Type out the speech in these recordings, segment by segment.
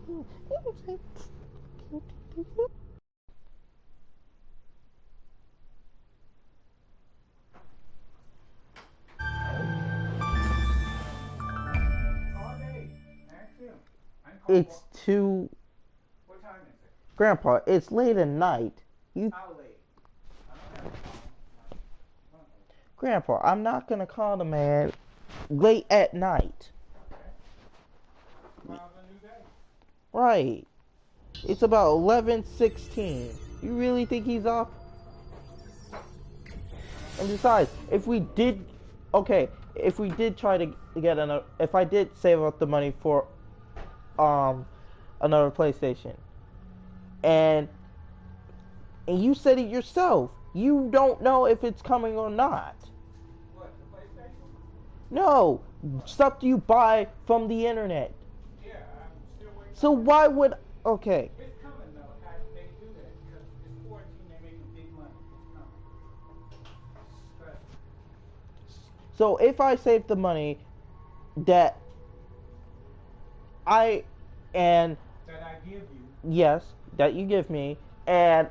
All day. Ask him. I can call It's too. What time is it? Grandpa, it's late at night. You. How late? I don't have a phone. Grandpa, I'm not gonna call the man late at night. Okay. Tomorrow's a new day. Right. It's about 11:16. You really think he's up? And besides, if we did, okay, if we did try to get another, if I did save up the money for um another PlayStation, and you said it yourself, you don't know if it's coming or not. What, the PlayStation? No, What? stuff you buy from the internet. Yeah, I'm still waiting So on that. why would okay? It's coming though. They do that because it's quarantine. They're making big money. It's coming. Trust me. So if I save the money that I and That I give you. yes, that you give me, and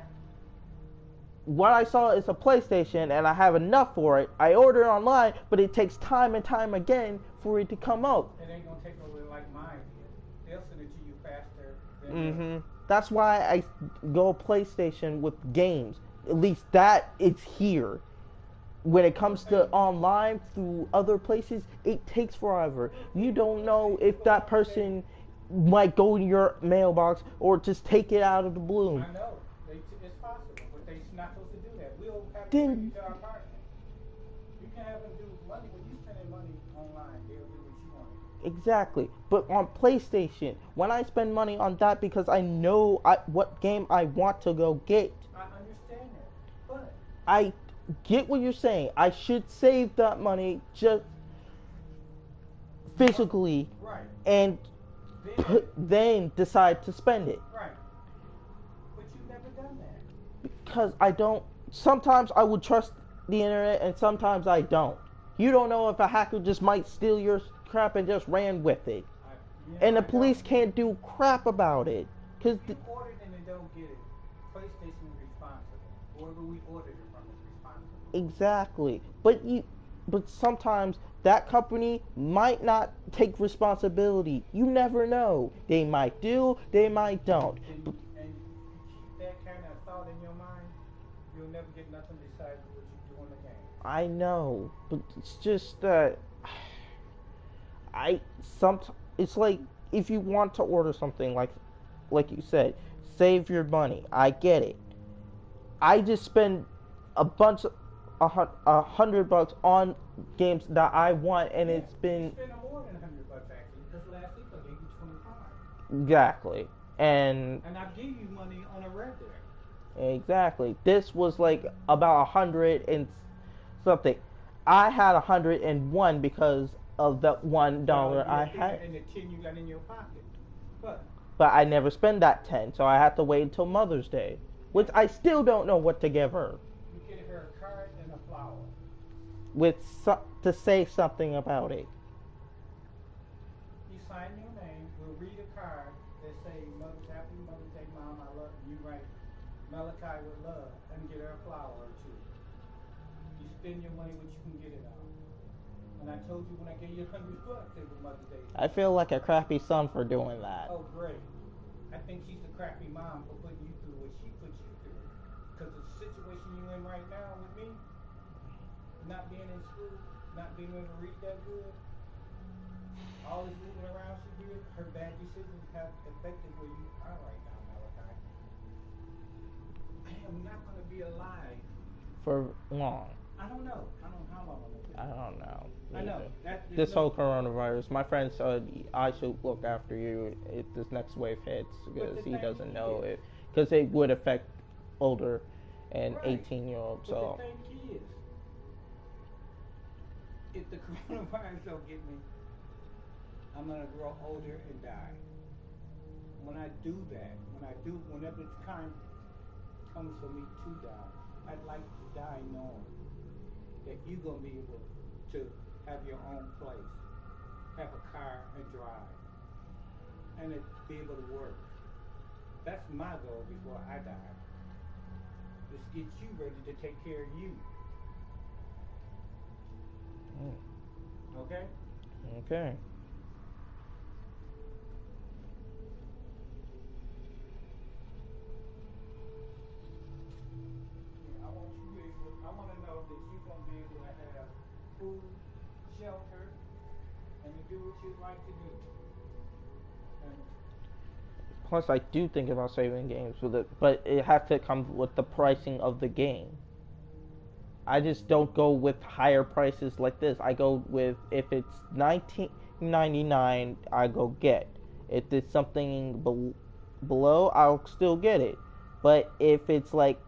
what I saw is a PlayStation and I have enough for it. I order it online, but it takes time and time again for it to come out. It ain't gonna take over like mine did. They'll send it to you faster than. That's why I go PlayStation with games. At least that it's here. When it comes to online through other places, it takes forever. You don't know if that person might go in your mailbox or just take it out of the blue. I know. It's possible, but they're not supposed to do that. We'll have to bring you Then to our apartment. You can have them do money when you spending money online. They'll do what you want. exactly. But on PlayStation, when I spend money on that because I know what game I want to go get, I understand that, but I get what you're saying. I should save that money just physically right and then, then decide to spend it. right. But you've never done that. Because I don't. Sometimes I would trust the internet, and sometimes I don't. You don't know if a hacker just might steal your crap and just ran with it, and the I police don't. can't do crap about it. Cause If you order it and they don't get it, PlayStation is responsible. Whoever we ordered it from is responsible. exactly, but sometimes that company might not take responsibility. You never know. They might do. They might don't. And if you keep that kind of thought in your mind, you'll never get nothing besides what you do in the game. I know, but it's just that I some. It's like if you want to order something like you said, save your money. I get it. I just spend a bunch of $100 on games that I want, and Yeah, it's you been spend more than $100 actually, because last week I gave you 25, exactly and and I give you money on a regular. exactly. This was like about 100 and something. I had 101 because of that $1 Well, I yeah, had, and the 10 you got in your pocket, but but I never spent that 10, so I had to wait until Mother's Day, which yeah, I still don't know what to give her. you get her a card and a flower. With to say something about it. You sign your name. We'll read a card that say Mother's Happy Mother's Day, Mom. I love you. Write Malachi with love and get her a flower or two. You spend your money what you can get it on. And I told you when I gave you $100, it was Mother's Day. I feel like a crappy son for doing that. Oh, great. I think she's a crappy mom for putting you through what she put you through. Because the situation you in right now with me, not being in school, not being able to read that good, all this moving around she did, her bad decisions have affected where you are right now, Malachi. I am not going to be alive. For long. I don't know. I don't know how long I'm going to be. I don't know. I know. Either. That, This no, whole coronavirus, my friend said I should look after you if this next wave hits because he doesn't know it. Because it would affect older and right. 18-year-olds. But So the thing is, if the coronavirus don't get me, I'm gonna grow older and die. When I do that, whenever the time comes for me to die, I'd like to die knowing that you're gonna be able to have your own place, have a car and drive, and to be able to work. That's my goal before I die. Is get you ready to take care of you. Okay? Okay. Yeah, I want to know that you're going to be able to have food, shelter, and to do what you like to do. And Plus, I do think about saving games with it, but it has to come with the pricing of the game. I just don't go with higher prices like this. I go with, if it's $19.99, I go get. If it's something below, I'll still get it. But if it's like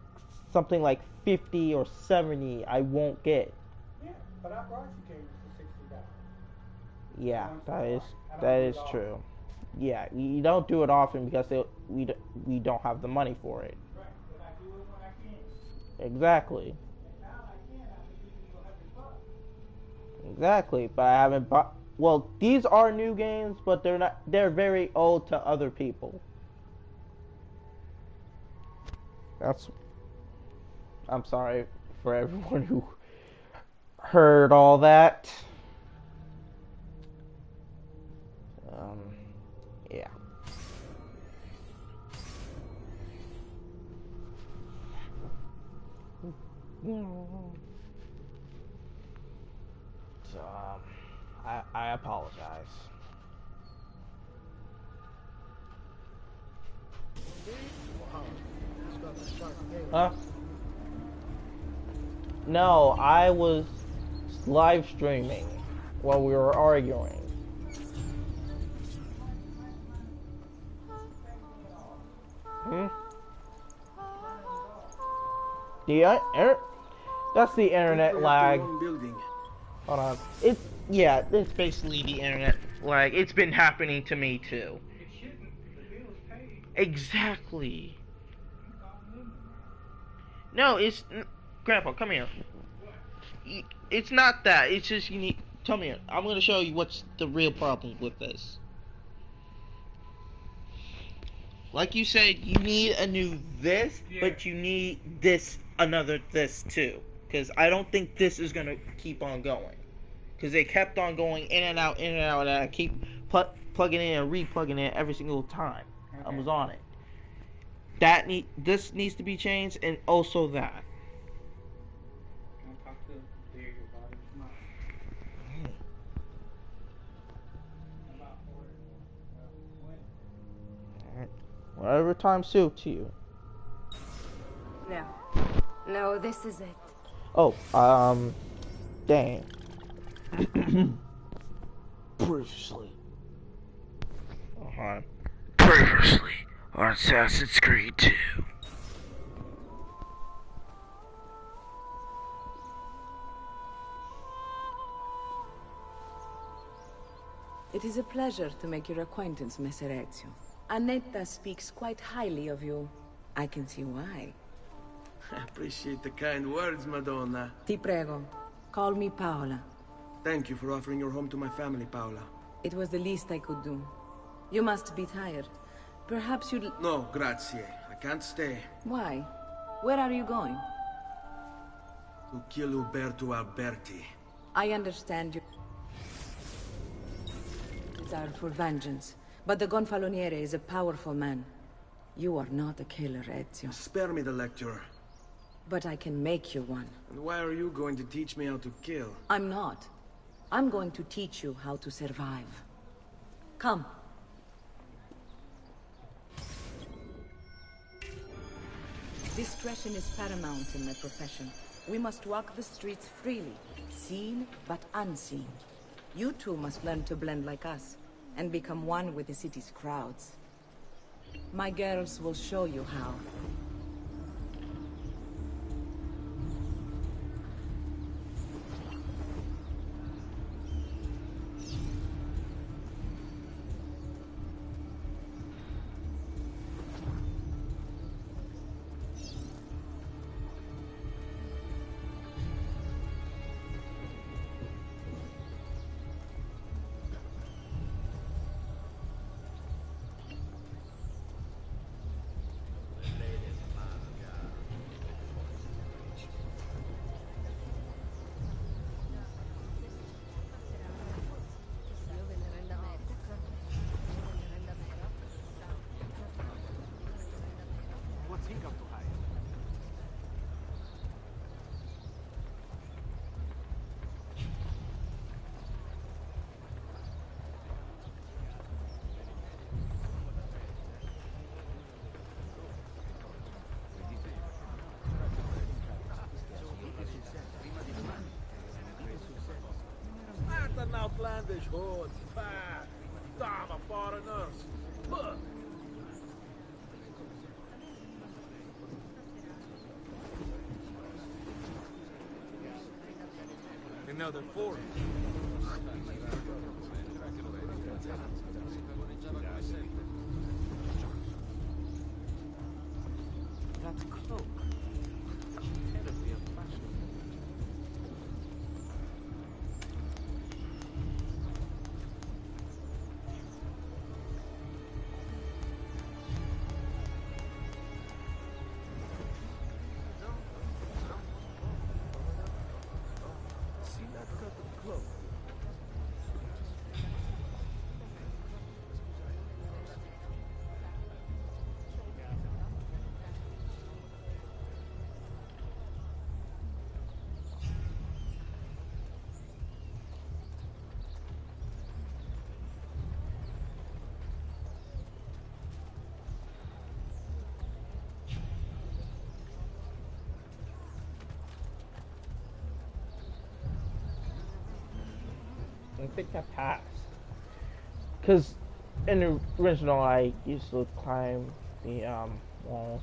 something like 50 or 70, I won't get. yeah, but I brought you games for $60. Yeah, Once in a while. I don't that do is it often. true. Yeah, you don't do it often because we don't have the money for it. Right, but I do it when I can. Exactly. And now I can. I can give you $100. Exactly, but I haven't bought. Well, these are new games, but they're not. They're very old to other people. That's. I'm sorry for everyone who heard all that. Yeah. So, I apologize. Huh? No, I was live streaming while we were arguing. That's the internet lag. Hold on. It's basically the internet lag. It's been happening to me too. It shouldn't. The bill's paid. Exactly. You calling in No, it's Grandpa, come here. What? It's not that. It's just you need. Come here. I'm gonna show you what's the real problem with this. Like you said, you need a new this, Yeah. but you need another this too. Because I don't think this is gonna keep on going. Because they kept on going in and out, and I keep plugging in and replugging in every single time I was on it. This needs to be changed, and also that. I'll talk to Derek about it tomorrow. About when? Whatever time suits you. No, this is it. Oh, dang. Previously. Previously on Assassin's Creed 2. It is a pleasure to make your acquaintance, Messer Ezio. Annetta speaks quite highly of you. I can see why. I appreciate the kind words, Madonna. Ti prego, call me Paola. Thank you for offering your home to my family, Paola. It was the least I could do. You must be tired. Perhaps you'd... No, grazie. I can't stay. Why? Where are you going? To kill Uberto Alberti. I understand you. Are for vengeance, but the Gonfaloniere is a powerful man. You are not a killer, Ezio. Spare me the lecture. But I can make you one. And why are you going to teach me how to kill? I'm not. I'm going to teach you how to survive. Come. Discretion is paramount in my profession. We must walk the streets freely, seen but unseen. You too must learn to blend like us, and become one with the city's crowds. My girls will show you how. Outlandish hood. Bah! Damn a foreigners. Puh. Another four. That cloak. Terribly unfashionable. See that cut of cloak? I think I passed. Because in the original, I used to climb the walls.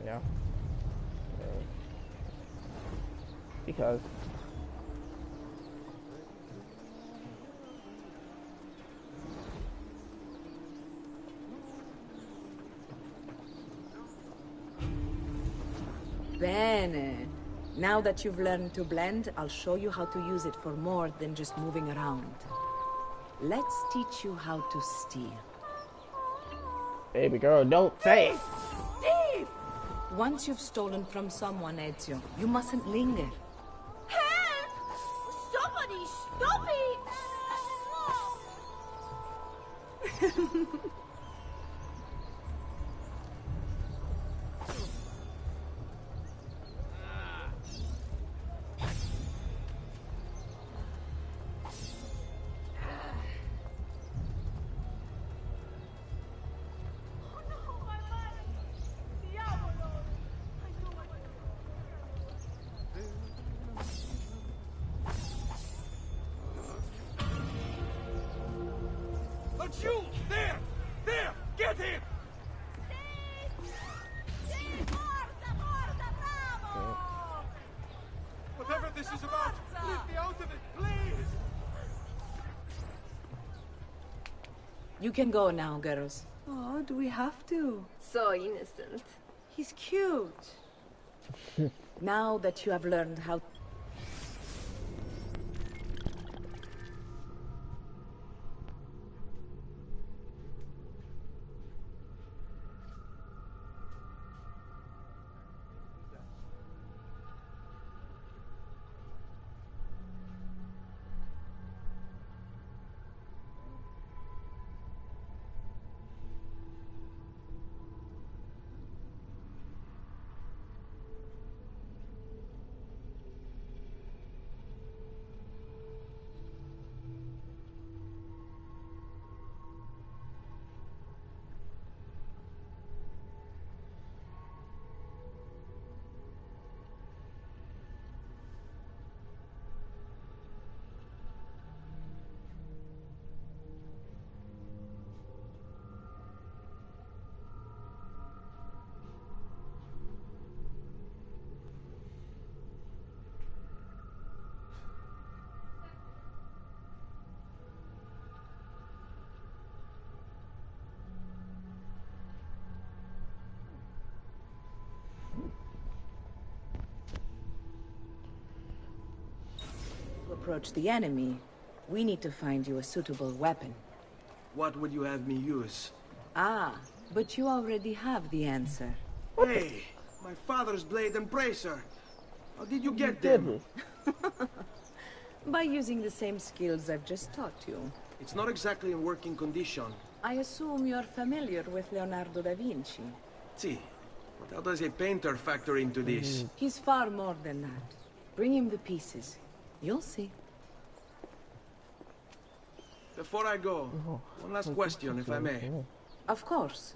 You know? Because. Bene. Now that you've learned to blend, I'll show you how to use it for more than just moving around. Let's teach you how to steal. Baby girl, don't say it. Thief! Once you've stolen from someone, Ezio, you mustn't linger. Help! Somebody stop it! But you! There! There! Get him! Whatever this is about, leave me out of it, please! You can go now, girls. Oh, do we have to? So innocent. He's cute. Now that you have learned how... approach the enemy, we need to find you a suitable weapon. What would you have me use? Ah, but you already have the answer. Hey, my father's blade and bracer. How did you get them? By using the same skills I've just taught you. It's not exactly in working condition. I assume you're familiar with Leonardo da Vinci. See, but how does a painter factor into this? He's far more than that. Bring him the pieces. You'll see. Before I go, one last question, if I may. Of course.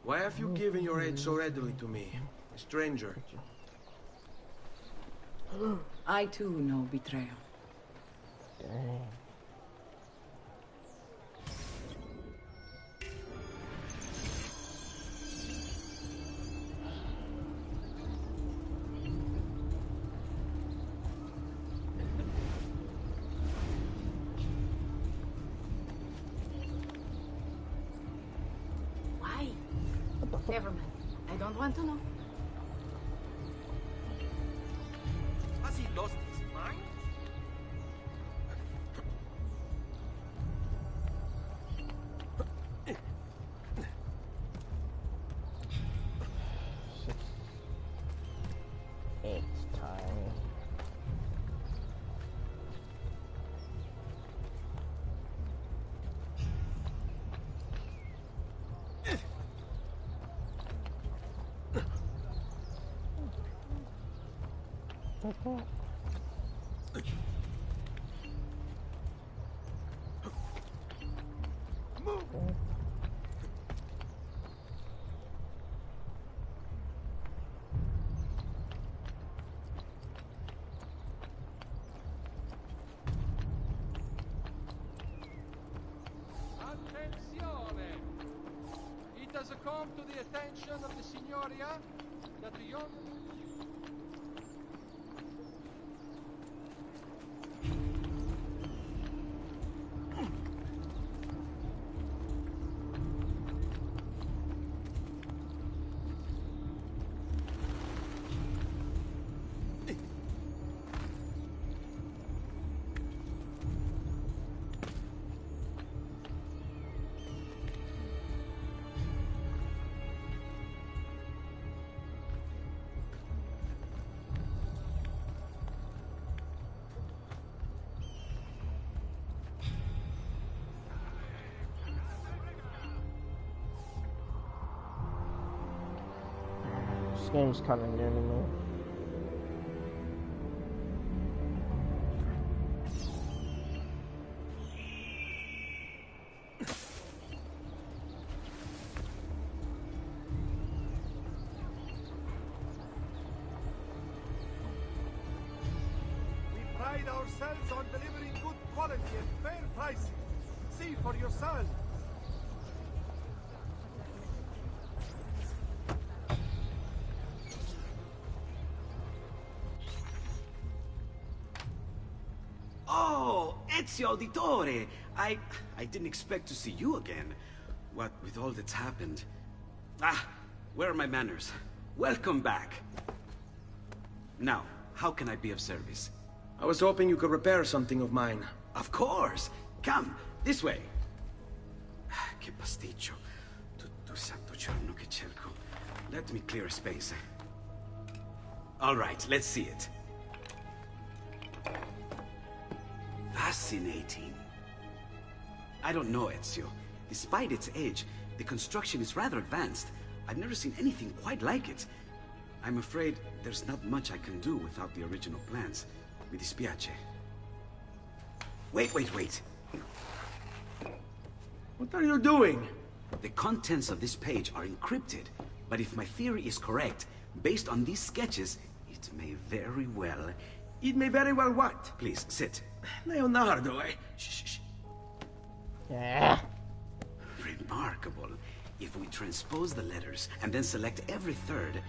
Why have you given your aid so readily to me, a stranger? I too know betrayal. Dang. Never mind. I don't want to know. Has he lost his mind? It's time. Attenzione! It has come to the attention of the Signoria that the young... This game's kind of new to me. We pride ourselves on delivering good quality and fair prices. See for yourselves. Oh, Ezio Auditore! I didn't expect to see you again. What with all that's happened. Ah, where are my manners? Welcome back. Now, how can I be of service? I was hoping you could repair something of mine. Of course! Come, this way! Che pasticcio. Tutto santo giorno che cerco. Let me clear a space. All right, let's see it. Fascinating. I don't know, Ezio. Despite its age, the construction is rather advanced. I've never seen anything quite like it. I'm afraid there's not much I can do without the original plans. Mi dispiace. Wait. What are you doing? The contents of this page are encrypted, but if my theory is correct, based on these sketches, it may very well... It may very well what? Please, sit. Leonardo, eh? Shh. Yeah. Remarkable. If we transpose the letters and then select every third...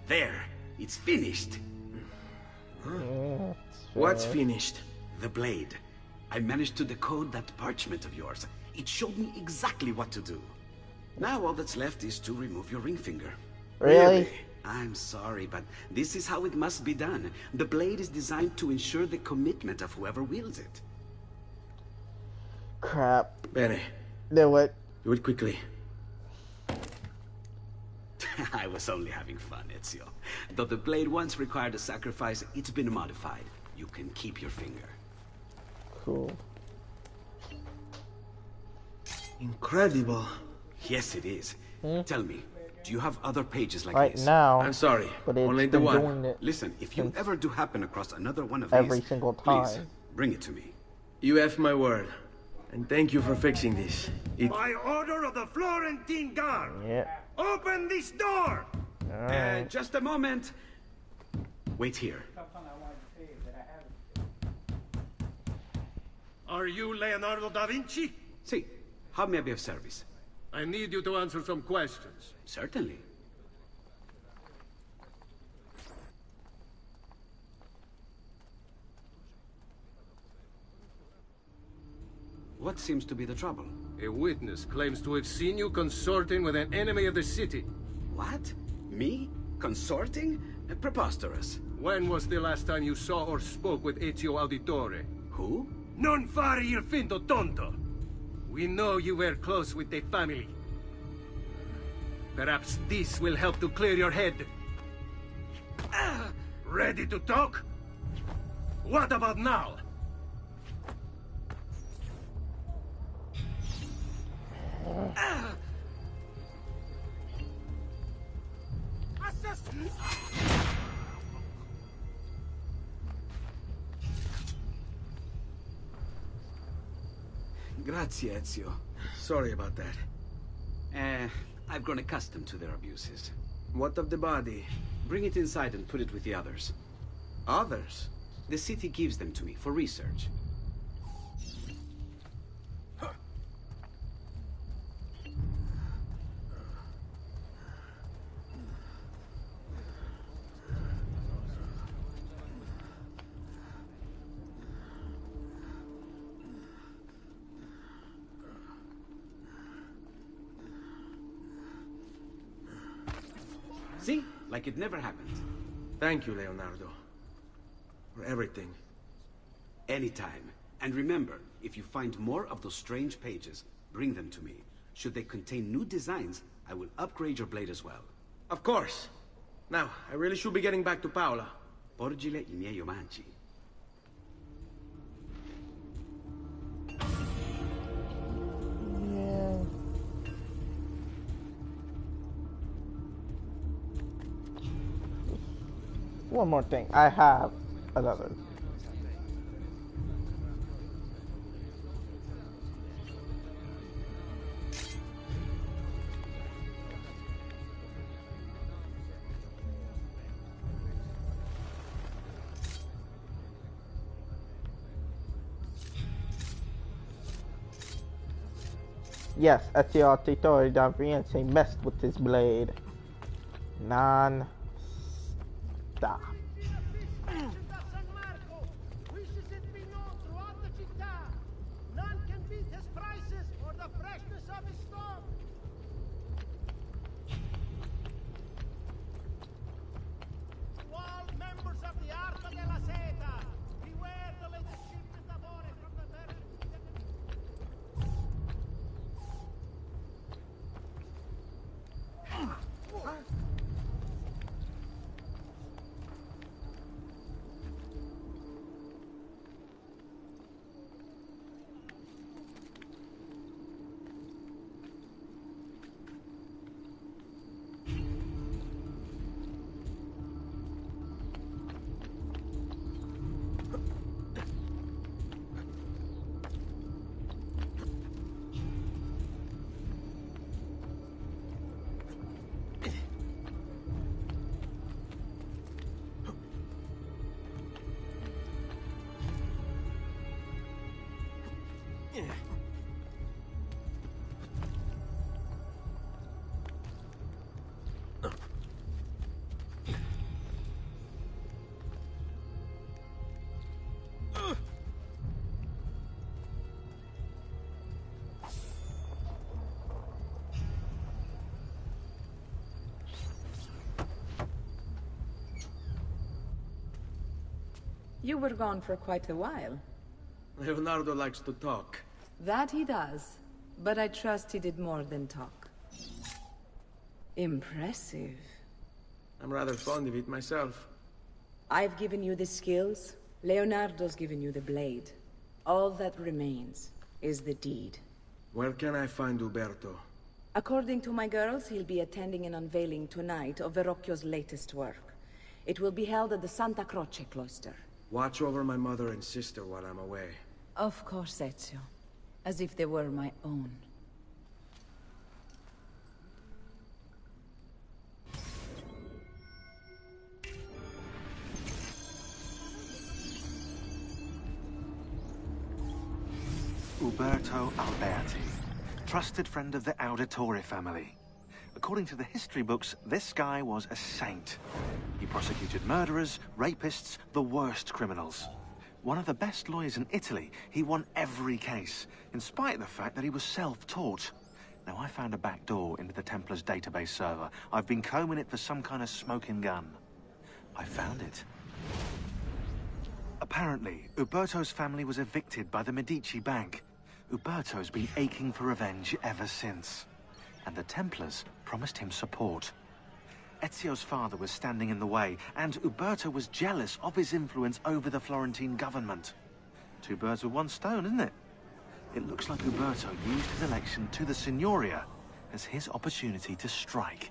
There! It's finished! What's finished? The blade. I managed to decode that parchment of yours. It showed me exactly what to do. Now all that's left is to remove your ring finger. Really? I'm sorry, but this is how it must be done. The blade is designed to ensure the commitment of whoever wields it. Crap. Bene. Do it. Do it quickly. I was only having fun, Ezio. Though the blade once required a sacrifice, it's been modified. You can keep your finger. Cool. Incredible. Yes, it is. Tell me, do you have other pages like Right this? now. I'm sorry. But it's Only the been one. doing it Listen, if you ever do happen across another one of every these, single please, time. bring it to me. You have my word. And thank you for fixing this. By order of the Florentine Guard, Yeah. open this door! Alright. Just a moment. Wait here. Something I wanted to say is that I haven't. Are you Leonardo da Vinci? See, how may I be of service? I need you to answer some questions. Certainly. What seems to be the trouble? A witness claims to have seen you consorting with an enemy of the city. What? Me? Consorting? Preposterous. When was the last time you saw or spoke with Ezio Auditore? Who? Non fare il finto tonto! We know you were close with the family. Perhaps this will help to clear your head. Ready to talk? What about now? Grazie, Ezio. Sorry about that. I've grown accustomed to their abuses. What of the body? Bring it inside and put it with the others. Others? The city gives them to me for research. See? Like it never happened. Thank you, Leonardo. For everything. Anytime. And remember, if you find more of those strange pages, bring them to me. Should they contain new designs, I will upgrade your blade as well. Of course. Now, I really should be getting back to Paola. Porgile I miei omaggi. One more thing. I have another. Yes, Ezio Auditore da Firenze messed with his blade. Non-stop. You were gone for quite a while. Leonardo likes to talk. That he does. But I trust he did more than talk. Impressive. I'm rather fond of it myself. I've given you the skills. Leonardo's given you the blade. All that remains is the deed. Where can I find Uberto? According to my girls, he'll be attending an unveiling tonight of Verrocchio's latest work. It will be held at the Santa Croce cloister. Watch over my mother and sister while I'm away. Of course, Ezio. As if they were my own. Uberto Alberti, trusted friend of the Auditore family. According to the history books, this guy was a saint. He prosecuted murderers, rapists, the worst criminals. One of the best lawyers in Italy, he won every case, in spite of the fact that he was self-taught. Now, I found a back door into the Templars' database server. I've been combing it for some kind of smoking gun. I found it. Apparently, Uberto's family was evicted by the Medici Bank. Uberto's been aching for revenge ever since. And the Templars promised him support. Ezio's father was standing in the way, and Uberto was jealous of his influence over the Florentine government. Two birds with one stone, isn't it? It looks like Uberto used his election to the Signoria as his opportunity to strike.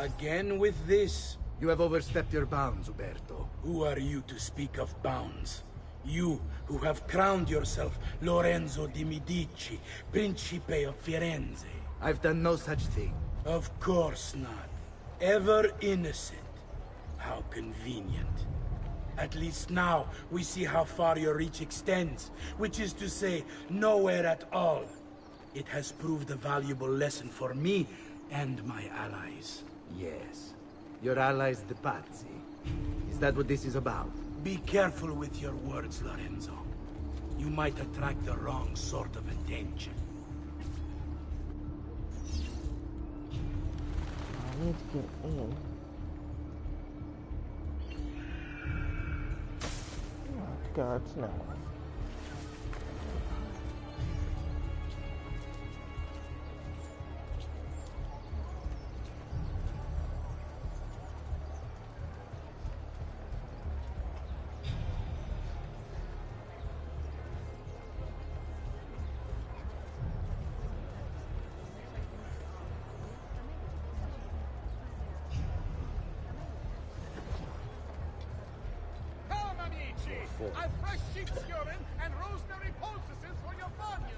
Again with this? You have overstepped your bounds, Uberto. Who are you to speak of bounds? You, who have crowned yourself Lorenzo di Medici, Principe of Firenze. I've done no such thing. Of course not. Ever innocent. How convenient. At least now, we see how far your reach extends, which is to say, nowhere at all. It has proved a valuable lesson for me and my allies. Yes. Your allies, the Pazzi. Is that what this is about? Be careful with your words, Lorenzo. You might attract the wrong sort of attention. I need to get in. Oh, God's no. I've fresh sheep's urine and rosemary poultices for your bunions.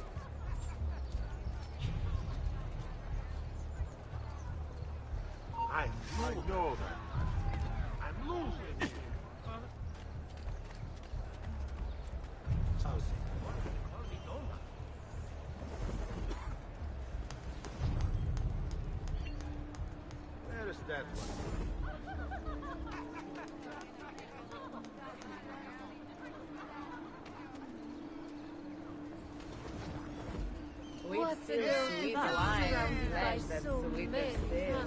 I know that. I'm losing. Where is that one? What's a girl sweet that's wine? surrounded by That's so sweet many as still.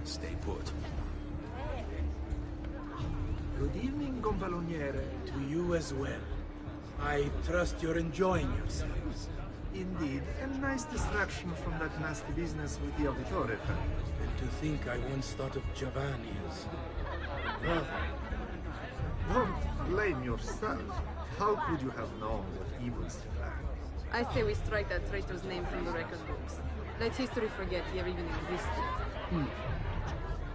Stay put. Good evening, Gonfaloniere. To you as well. I trust you're enjoying yourselves. Indeed, a nice distraction from that nasty business with the Auditore family. And to think I once thought of Giovanni as brother. Don't blame yourself. How could you have known what evils he planned? I say we strike that traitor's name from the record books. Let history forget he ever even existed.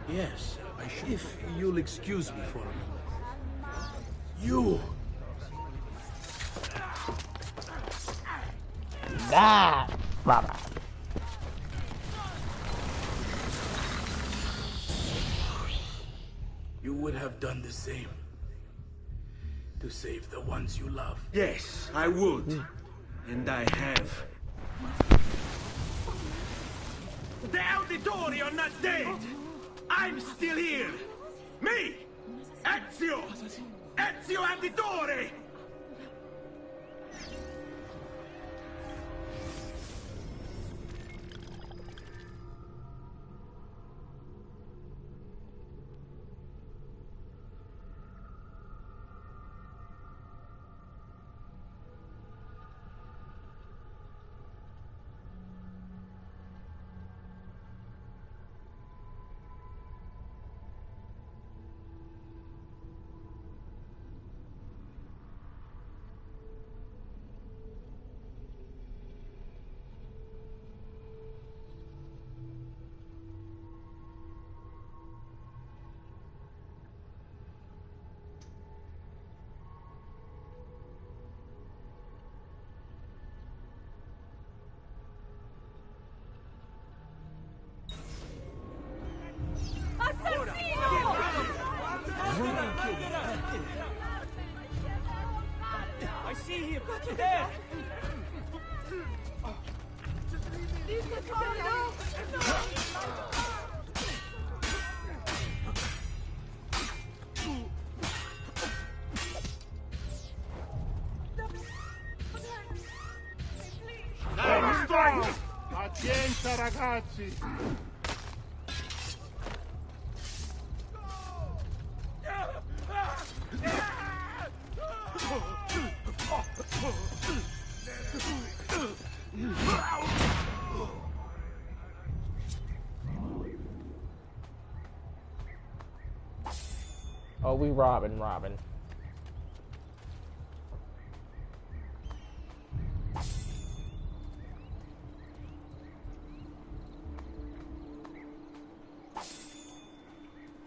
Yes, I should. If you'll excuse me for a moment. You! Ah, brother. You would have done the same. To save the ones you love. Yes, I would. And I have. The Auditori are not dead! I'm still here! Me! Ezio! Ezio Auditore! I see him! There! Leave the car alone! Pazienza, ragazzi! Oh, we Robin.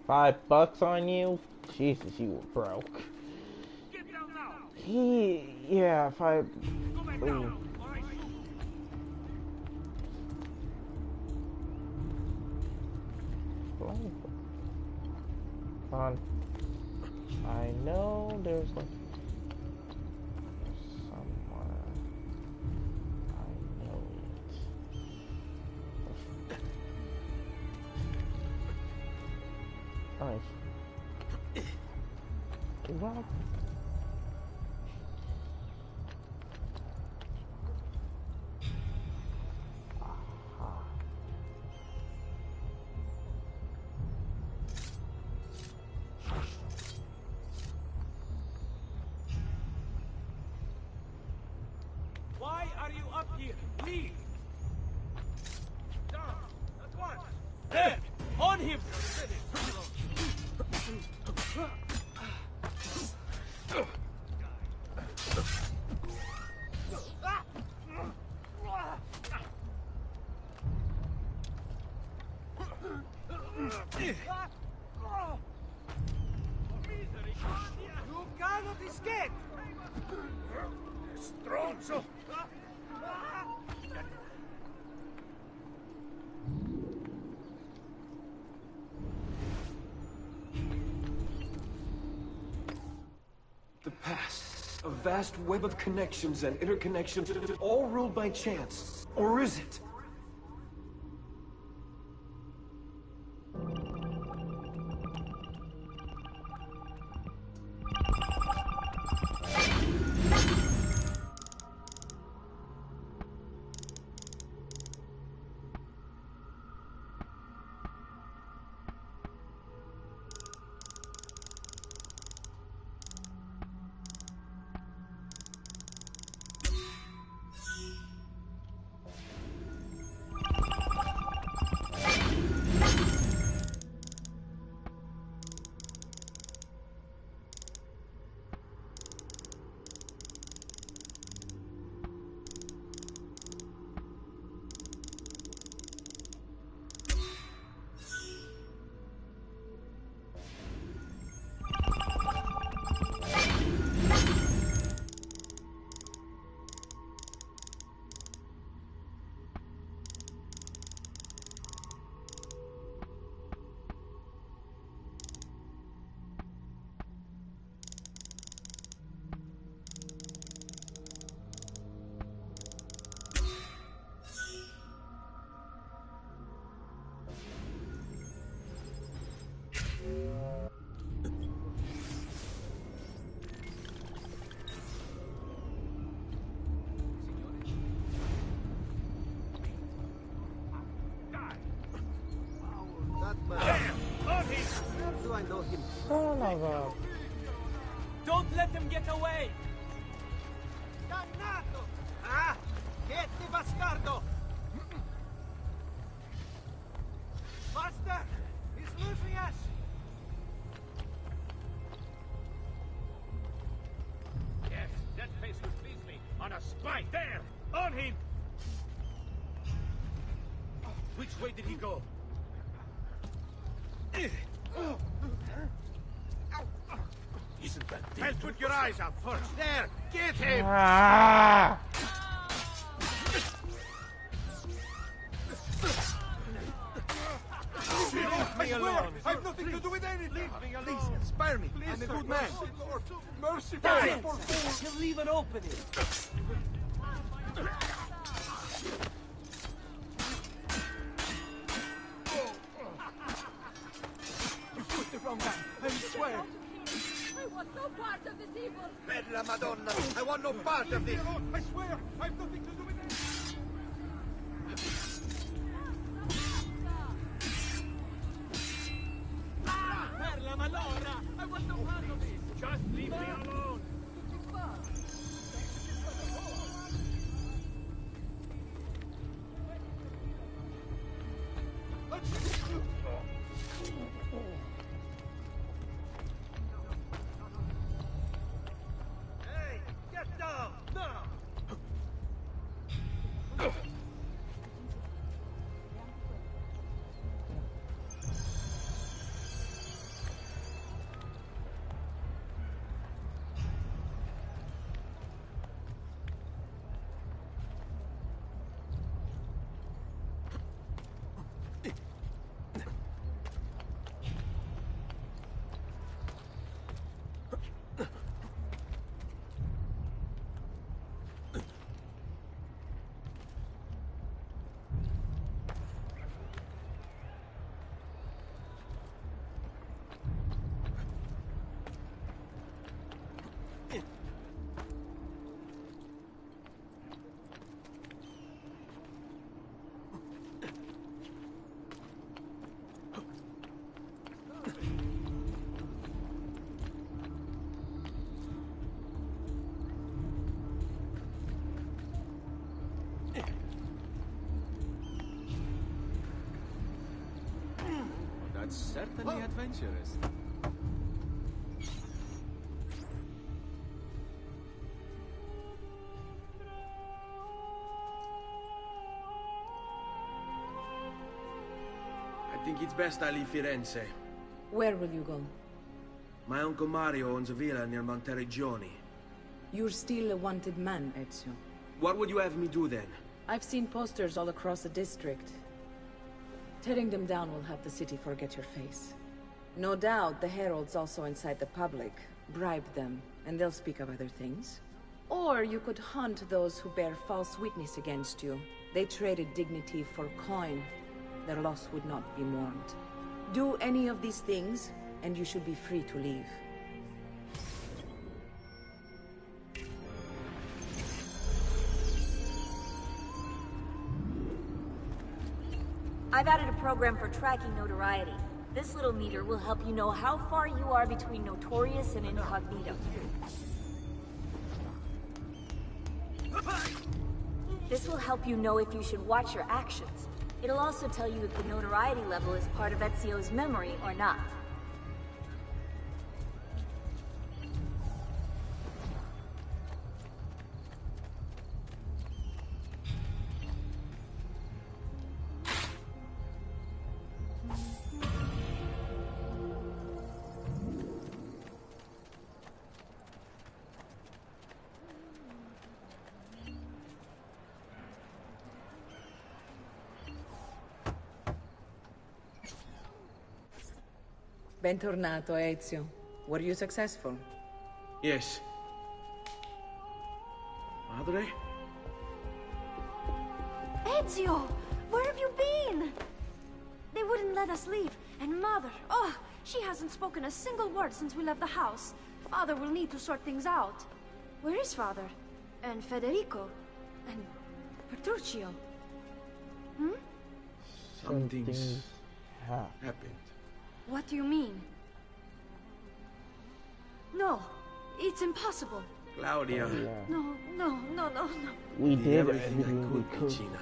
$5 on you? Jesus, you were broke. Yeah, if I... Ooh. On. I know there's like somewhere. I know it. Nice. Rob. Why are you up here? Leave! Down! At once! There! On him! You cannot escape! Stronzo! The past, a vast web of connections and interconnections, all ruled by chance. Or is it? Son of a... Don't let them get away! Dannato! Ah! Get the bastardo! Master! He's losing us! Yes, that face would please me. On a spy! There! On him! Which way did he go? Isn't that thing? Well, put your eyes out first. There! Get him! Ah! Mercy, Leave me alone. I have nothing to do with anything. Leave me alone. Please, spare me. I'm a good man. Mercy, Lord. Mercy, That's for it. poor fools. He'll leave an opening. You put the wrong man, I swear. I want no part of this evil. Per la Madonna, I want no part of this. I swear, I have nothing to do with anything. Per la Malora! I want no part of this! Just leave me alone! Hey, get down! Now! That's certainly adventurous. I think it's best I leave Firenze. Where will you go? My uncle Mario owns a villa near Monteriggioni. You're still a wanted man, Ezio. What would you have me do then? I've seen posters all across the district. Tearing them down will help the city forget your face. No doubt the heralds also incite the public. Bribe them, and they'll speak of other things. Or you could hunt those who bear false witness against you. They traded dignity for coin. Their loss would not be mourned. Do any of these things, and you should be free to leave. I've added a program for tracking notoriety. This little meter will help you know how far you are between notorious and incognito. This will help you know if you should watch your actions. It'll also tell you if the notoriety level is part of Ezio's memory or not. Bentornato, Ezio. Were you successful? Yes. Madre? Ezio! Where have you been? They wouldn't let us leave. And Mother, oh, she hasn't spoken a single word since we left the house. Father will need to sort things out. Where is Father? And Federico? And Petruccio? Hmm? Something's happened. What do you mean? No, it's impossible. Claudia. No, no, no, no, no. We did everything I could, Gina.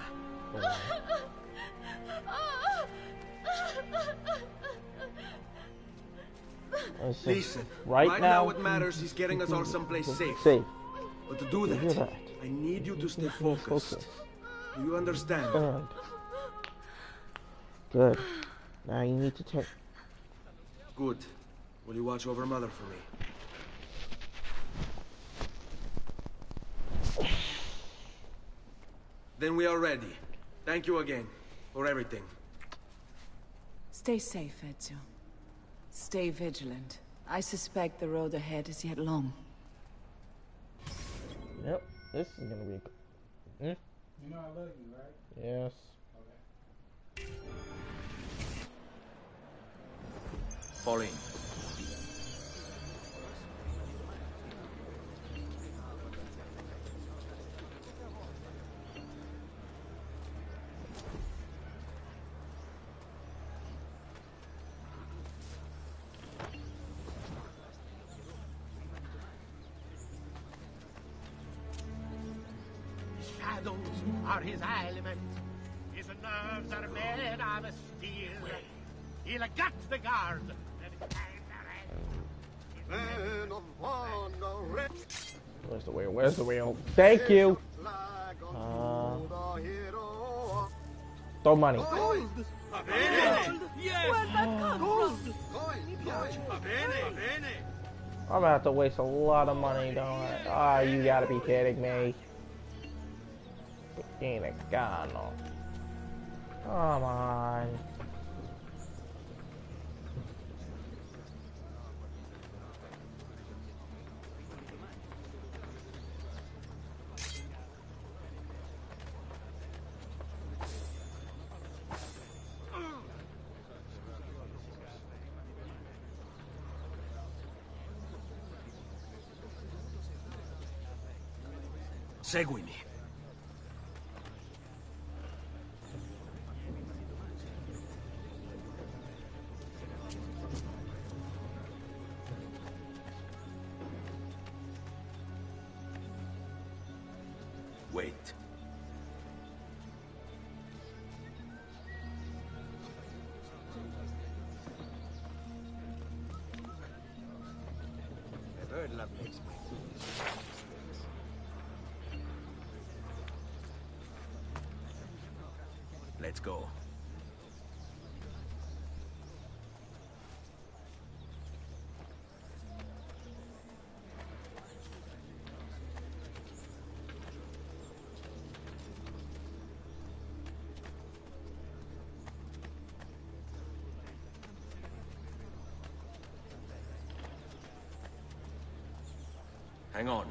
Listen, right now what matters is getting us all someplace safe. But to do that, I need you to stay focused. Do you understand? Good. Now you need to take... Good. Will you watch over Mother for me? Then we are ready. Thank you again for everything. Stay safe, Ezio. Stay vigilant. I suspect the road ahead is yet long. Yep, this is gonna be... You know I love you, right? Yes. Okay. Fall in. Shadows are his element. His nerves are made of steel. He'll gut the guard. Where's the wheel? Where's the wheel? Thank you! Throw money. Gold! Yes! Where'd that come from? I'm gonna have to waste a lot of money, don't I? Ah, you gotta be kidding me. Come on. Seguimi. Wait. A bird love makes me. Let's go. Hang on.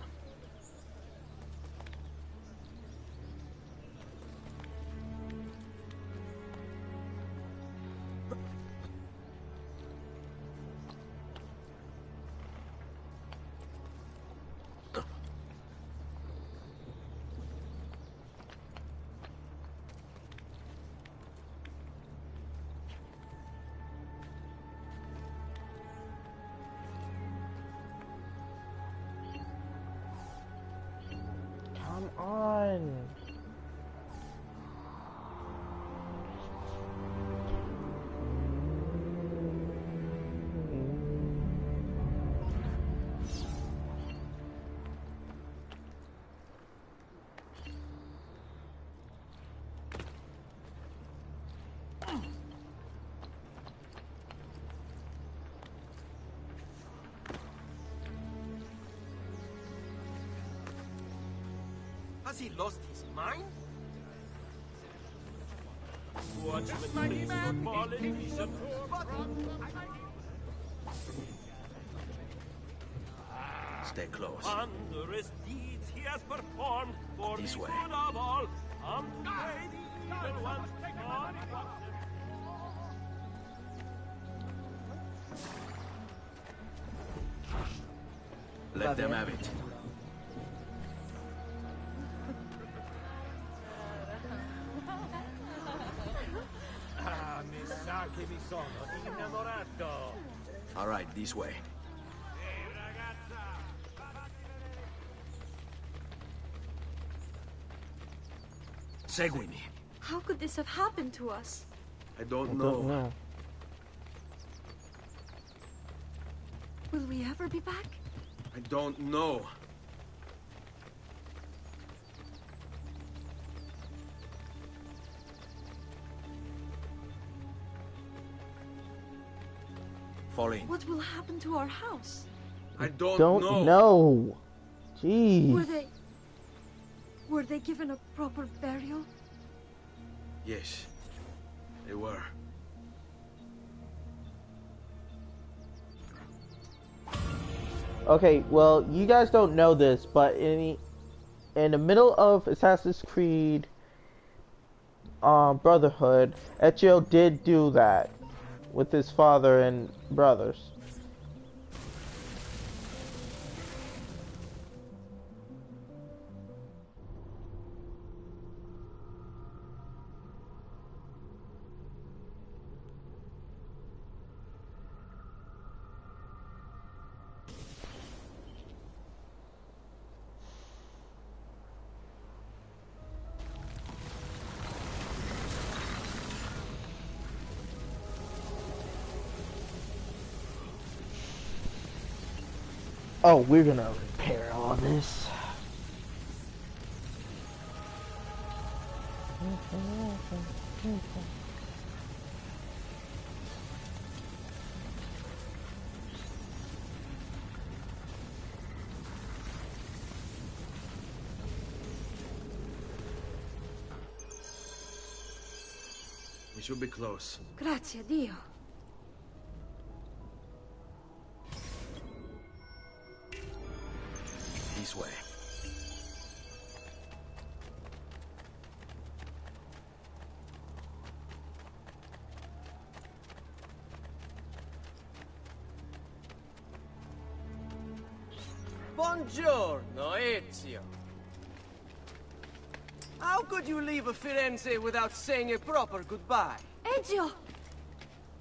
Come on. Has he lost his mind? Watchman, please don't fall in vision. Stay close. Wondrous deeds he has performed for This the way. good of all. Pay the evil ones on. Let them have it. Ah, mi sa che mi sono innamorato. All right, this way. Seguimi. How could this have happened to us? I don't know. Will we ever be back? I don't know. Fall in. What will happen to our house? I don't know. Jeez. Were they given a proper burial? Yes, they were. Okay, well, you guys don't know this, but in the middle of Assassin's Creed Brotherhood, Ezio did do that with his father and brothers. Oh, we're gonna repair all this. We should be close. Grazie, Dio. This way. Buongiorno, Ezio. How could you leave Firenze without saying a proper goodbye? Ezio!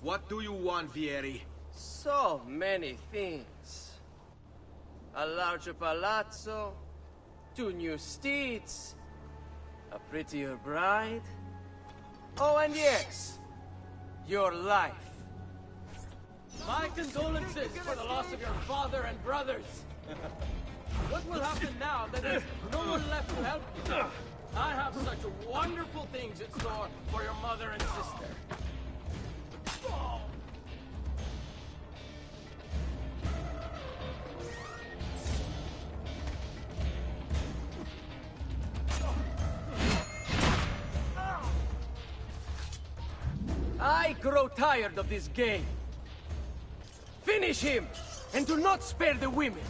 What do you want, Vieri? So many things. A larger palazzo, 2 new steeds, a prettier bride. Oh, and yes, your life. My condolences for the loss of your father and brothers. What will happen now that there's no one left to help you? I have such wonderful things in store for your mother and sister. I grow tired of this game. Finish him, and do not spare the women.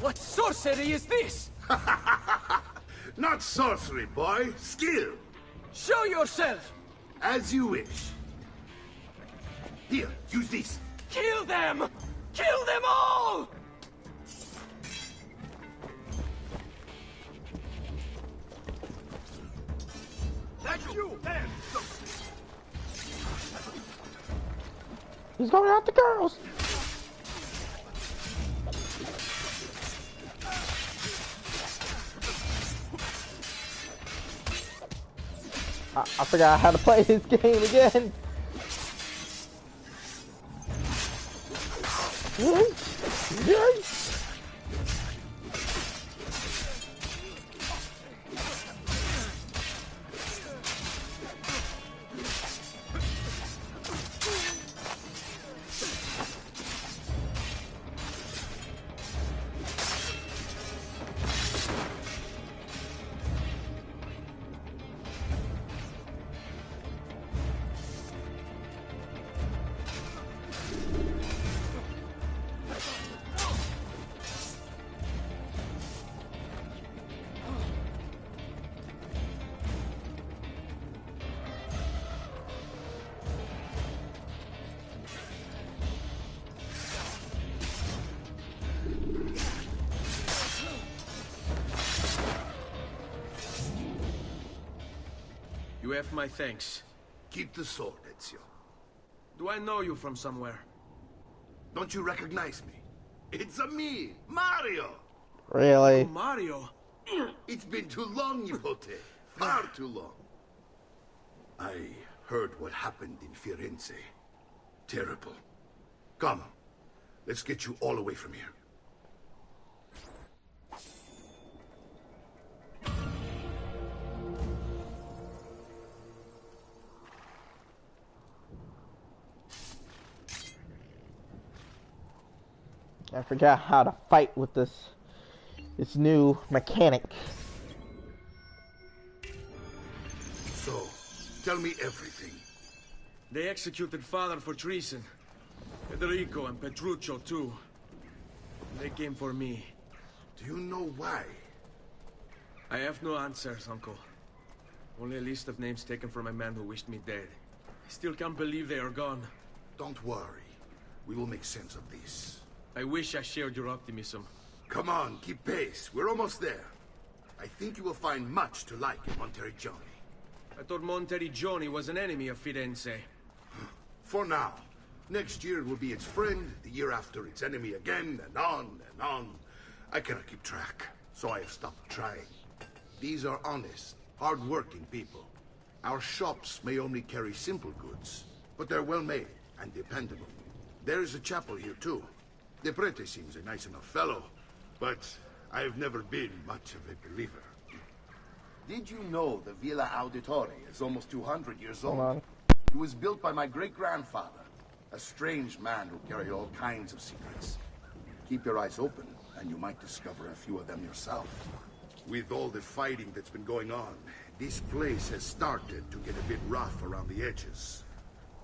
What sorcery is this? Not sorcery, boy. Skill. Show yourself. As you wish. Here, use this. Kill them! Kill them all! That's you! There! He's going after girls! I forgot how to play this game again. You have my thanks. Keep the sword, Ezio. Do I know you from somewhere? Don't you recognize me? It's me, Mario! Really? Oh, Mario? It's been too long, Nipote. Far too long. I heard what happened in Firenze. Terrible. Come, let's get you all away from here. I forgot how to fight with this new mechanic. So, tell me everything. They executed father for treason. Federico and Petruccio, too. They came for me. Do you know why? I have no answers, Uncle. Only a list of names taken from a man who wished me dead. I still can't believe they are gone. Don't worry. We will make sense of this. I wish I shared your optimism. Come on, keep pace. We're almost there. I think you will find much to like in Monteriggioni. I thought Monteriggioni was an enemy of Firenze. For now. Next year it will be its friend, the year after its enemy again, and on and on. I cannot keep track, so I have stopped trying. These are honest, hard-working people. Our shops may only carry simple goods, but they're well-made and dependable. There is a chapel here, too. The Prete seems a nice enough fellow, but I have never been much of a believer. Did you know the Villa Auditore is almost 200 years old? Hold on. It was built by my great-grandfather, a strange man who carried all kinds of secrets. Keep your eyes open, and you might discover a few of them yourself. With all the fighting that's been going on, this place has started to get a bit rough around the edges.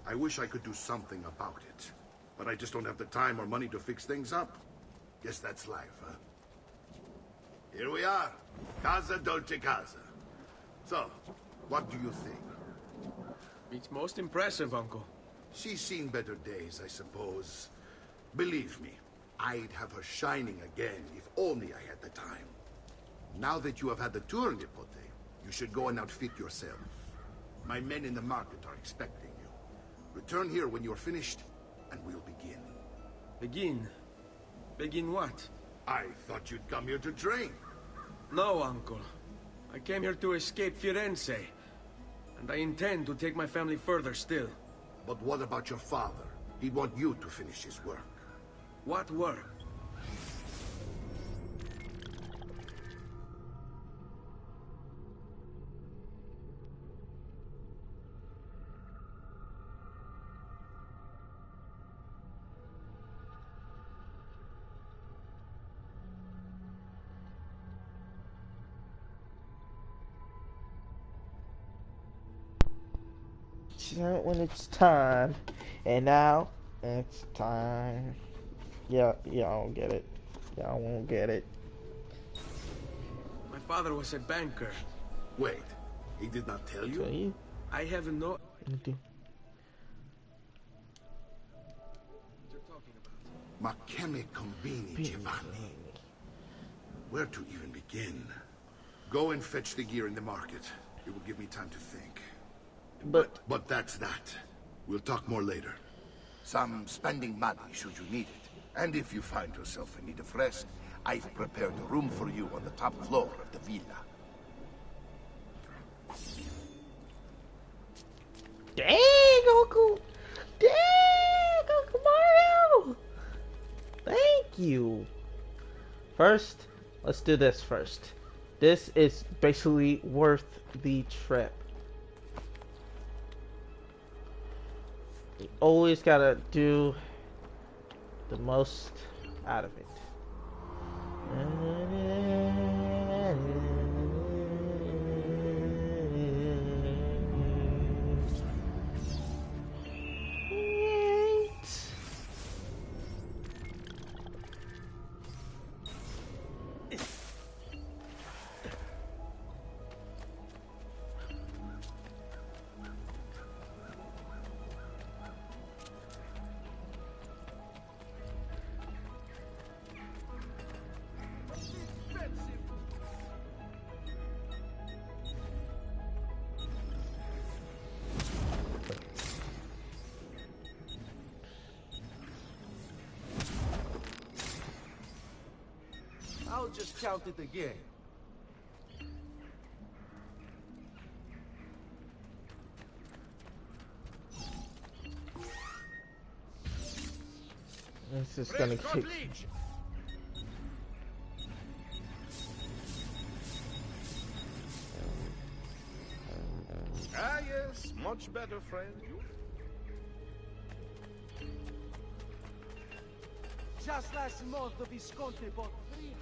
I wish I could do something about it, but I just don't have the time or money to fix things up. Guess that's life, huh? Here we are, Casa Dolce Casa. So, what do you think? It's most impressive, Uncle. She's seen better days, I suppose. Believe me, I'd have her shining again if only I had the time. Now that you have had the tour, Nipote, you should go and outfit yourself. My men in the market are expecting you. Return here when you're finished, and we'll begin. Begin? Begin what? I thought you'd come here to train. No, Uncle. I came here to escape Firenze. And I intend to take my family further still. But what about your father? He'd want you to finish his work. What work? When it's time, and now it's time. Yeah, I don't get it. I won't get it. My father was a banker. Wait, he did not tell you? I have no... Ma che me combini, Giovanni? Where to even begin? Go and fetch the gear in the market. It will give me time to think. But that's that. We'll talk more later. Some spending money should you need it. And if you find yourself in need of rest, I've prepared a room for you on the top floor of the villa. Dang, Goku! Dang, Goku Mario! Thank you. First, let's do this first. This is basically worth the trip. You always gotta do the most out of it. I'll just count it again. This is gonna kick. Ah yes, much better, friend. Just last month, the Visconti bought 300...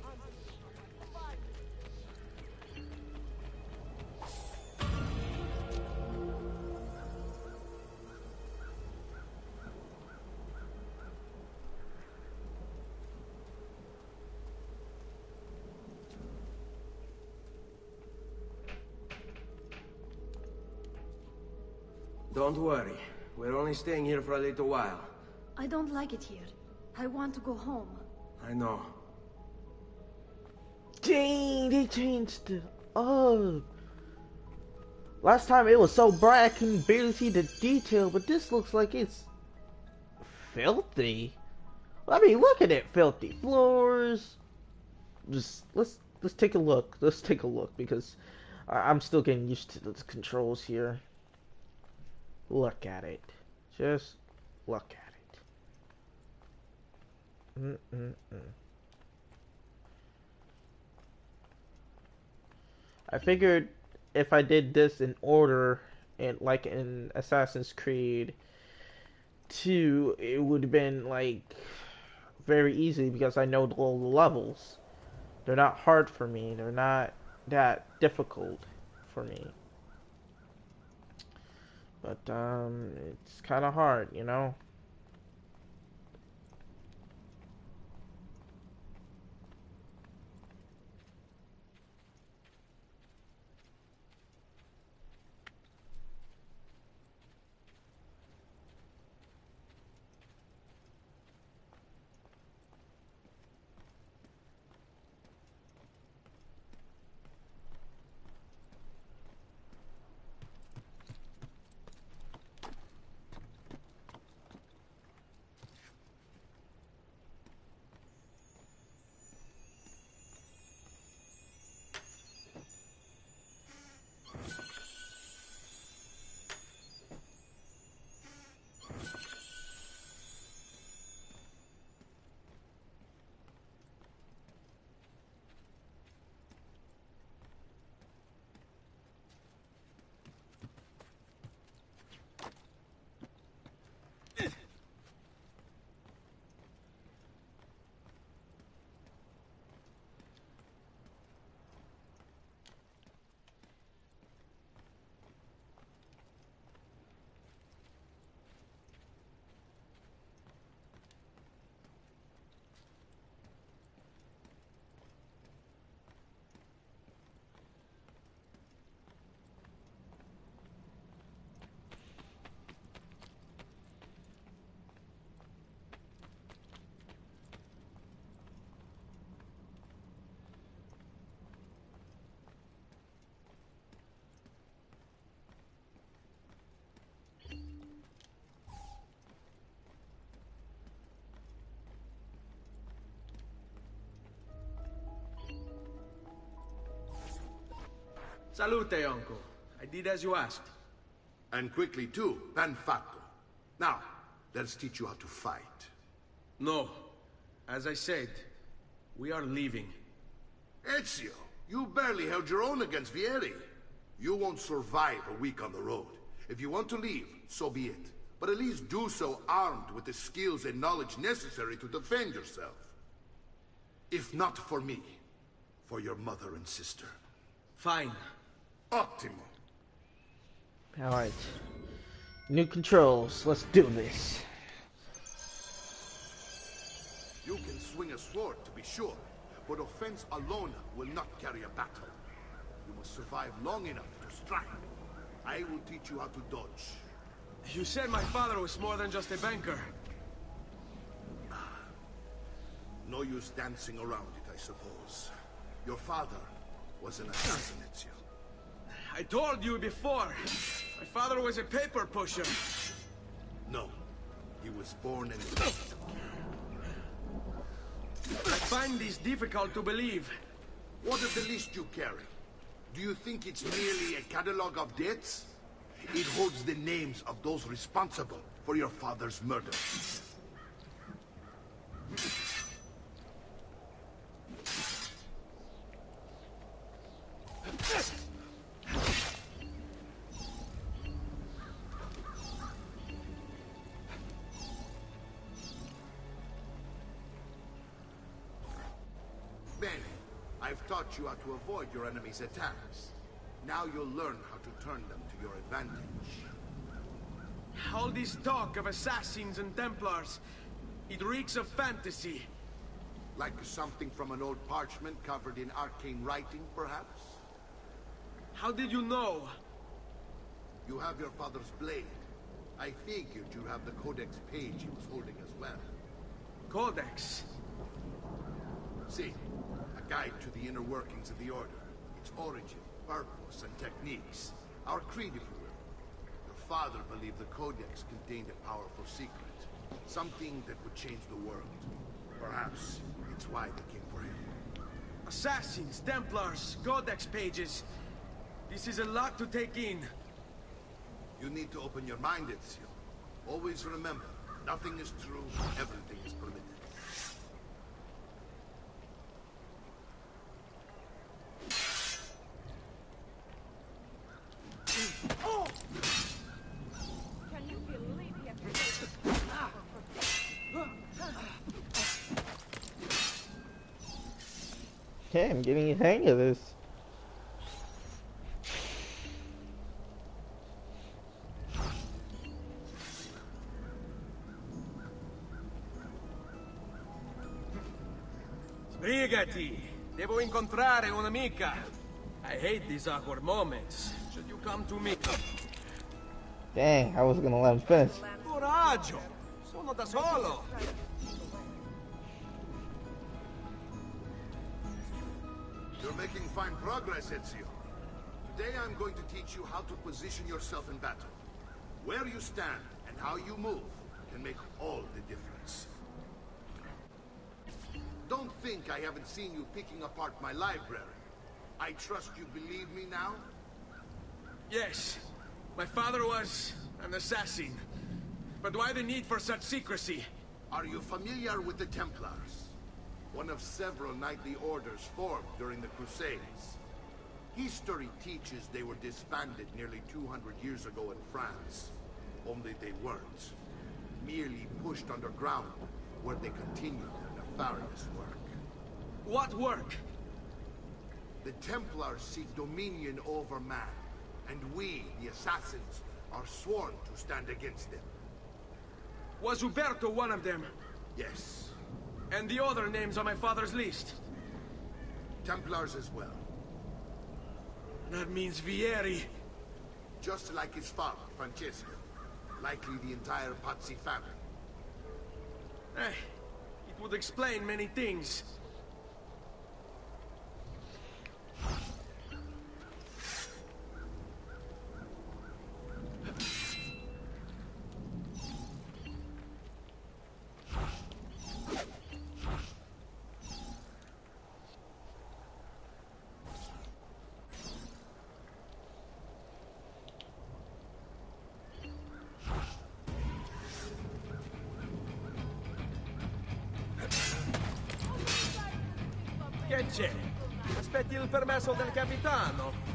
Don't worry. We're only staying here for a little while. I don't like it here. I want to go home. I know. Dang, they changed it up. Last time it was so bright I couldn't barely see the detail, but this looks like it's filthy. I mean, look at it, filthy floors. Just let's take a look. Let's take a look because I'm still getting used to the controls here. Look at it. Just look at it. I figured if I did this in order, and like in Assassin's Creed 2, it would have been like very easy because I know all the levels. They're not hard for me. They're not that difficult for me. But it's kind of hard, you know. Salute, uncle. I did as you asked. And quickly too, ben fatto. Now, let's teach you how to fight. No. As I said, we are leaving. Ezio, you barely held your own against Vieri. You won't survive a week on the road. If you want to leave, so be it. But at least do so armed with the skills and knowledge necessary to defend yourself. If not for me, for your mother and sister. Fine. Ottimo. Alright. New controls. Let's do this. You can swing a sword, to be sure, but offense alone will not carry a battle. You must survive long enough to strike. I will teach you how to dodge. You said my father was more than just a banker. No use dancing around it, I suppose. Your father was an assassin, Ezio. I told you before. My father was a paper pusher. No. He was born in... I find this difficult to believe. What is the list you carry? Do you think it's merely a catalog of debts? It holds the names of those responsible for your father's murder. I've taught you how to avoid your enemy's attacks. Now you'll learn how to turn them to your advantage. All this talk of assassins and Templars, it reeks of fantasy. Like something from an old parchment covered in arcane writing, perhaps? How did you know? You have your father's blade. I figured you have the Codex page he was holding as well. Codex? See, a guide to the inner workings of the Order. Its origin, purpose, and techniques. Our creed, if you will. Your father believed the Codex contained a powerful secret. Something that would change the world. Perhaps it's why they came for him. Assassins, Templars, Codex pages. This is a lot to take in. You need to open your mind, Ezio. Always remember, nothing is true, everything is permitted. Can you believe he Okay, I'm getting a hang of this. Sbrigati! Devo incontrare un'amica. I hate these awkward moments. Should you come to me? Dang, I was gonna let him finish. Coraggio! Sono da solo! You're making fine progress, Ezio. Today I'm going to teach you how to position yourself in battle. Where you stand and how you move can make all the difference. Don't think I haven't seen you picking apart my library. I trust you believe me now? Yes. My father was an assassin. But why the need for such secrecy? Are you familiar with the Templars? One of several knightly orders formed during the Crusades. History teaches they were disbanded nearly 200 years ago in France. Only they weren't. Merely pushed underground, where they continued their nefarious work. What work? The Templars seek dominion over man, and we, the assassins, are sworn to stand against them. Was Uberto one of them? Yes. And the other names on my father's list? Templars as well. That means Vieri. Just like his father, Francesco. Likely the entire Pazzi family. It would explain many things. Che c'è? Aspetti il permesso del capitano.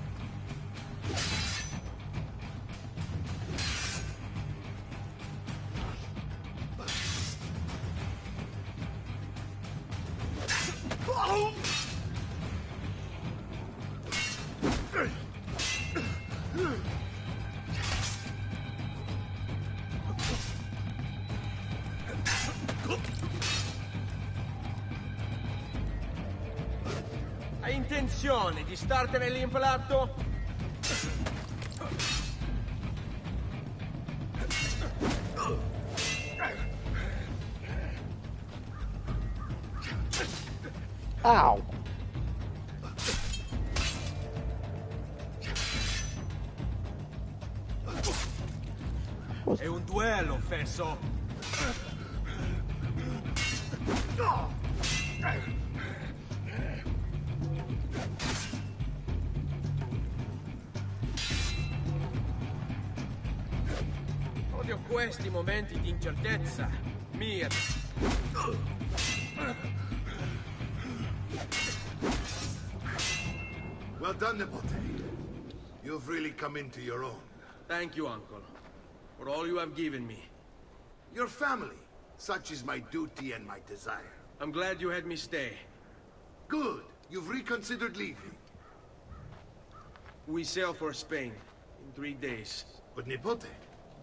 Hai intenzione di startene l'inflatto? Ow! È un duello, fesso. Odio questi momenti di incertezza. Mir. Well done, Nipote. You've really come into your own. Thank you, Uncle, for all you have given me. Your family. Such is my duty and my desire. I'm glad you had me stay. Good. You've reconsidered leaving. We sail for Spain in 3 days. But Nipote,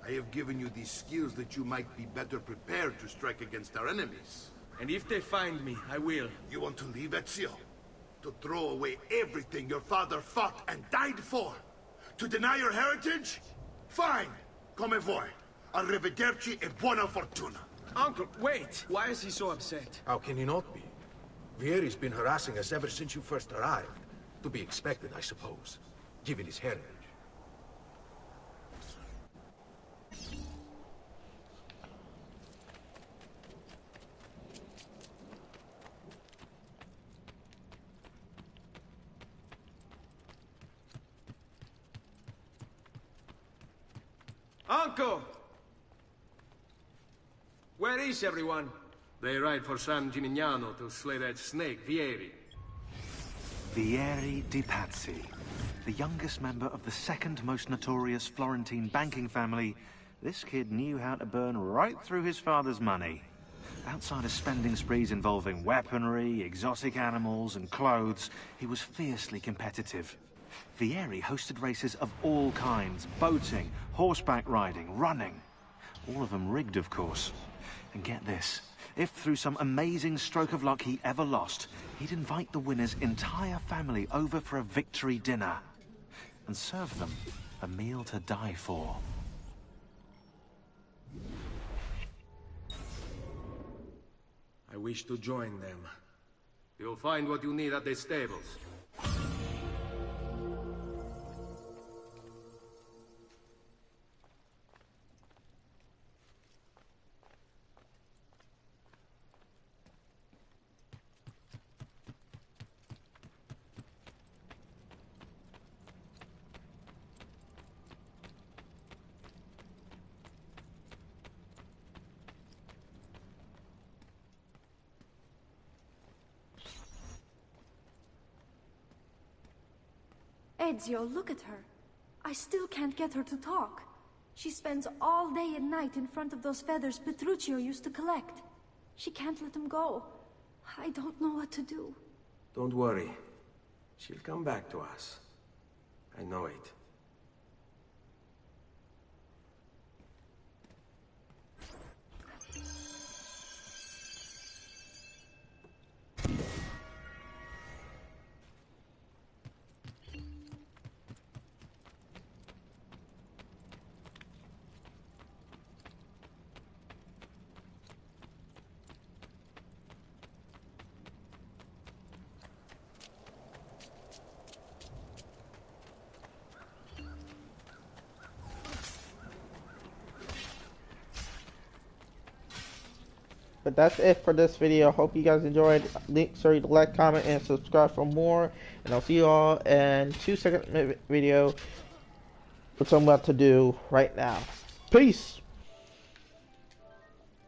I have given you these skills that you might be better prepared to strike against our enemies. And if they find me, I will. You want to leave, Ezio? To throw away everything your father fought and died for? To deny your heritage? Fine! Come vuoi. Arrivederci e buona fortuna. Uncle, wait! Why is he so upset? How can he not be? Vieri's been harassing us ever since you first arrived. To be expected, I suppose, given his heritage. Uncle! Where is everyone? They ride for San Gimignano to slay that snake, Vieri. Vieri di Pazzi, the youngest member of the second most notorious Florentine banking family. This kid knew how to burn right through his father's money. Outside of spending sprees involving weaponry, exotic animals, and clothes, he was fiercely competitive. Vieri hosted races of all kinds, boating, horseback riding, running. All of them rigged, of course. And get this, if through some amazing stroke of luck he ever lost, he'd invite the winner's entire family over for a victory dinner and serve them a meal to die for. I wish to join them. You'll find what you need at the stables. Ezio, look at her. I still can't get her to talk. She spends all day and night in front of those feathers Petruchio used to collect. She can't let them go. I don't know what to do. Don't worry. She'll come back to us. I know it. But that's it for this video. Hope you guys enjoyed. Make sure you like, comment, and subscribe for more. And I'll see you all in 2-second video, which I'm about to do right now. Peace!